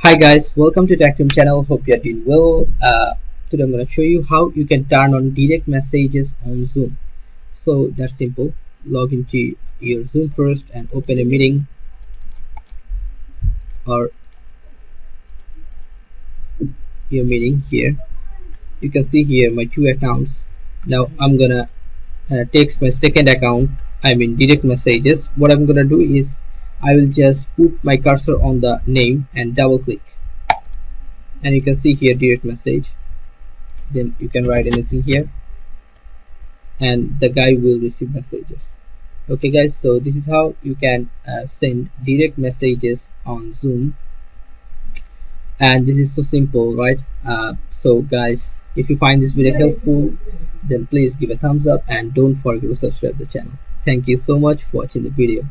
Hi guys, welcome to TechRoom channel. Hope you are doing well. Today I'm going to show you how you can turn on direct messages on Zoom. So that's simple. Log into your Zoom first and open a meeting, or your meeting here. You can see here my two accounts. Now I'm gonna take my second account, direct messages. What I'm gonna do is I will just put my cursor on the name and double click, and you can see here direct message. Then you can write anything here and the guy will receive messages. Okay guys, so this is how you can send direct messages on Zoom, and this is so simple, right? So guys, if you find this video helpful, then please give a thumbs up and don't forget to subscribe the channel. Thank you so much for watching the video.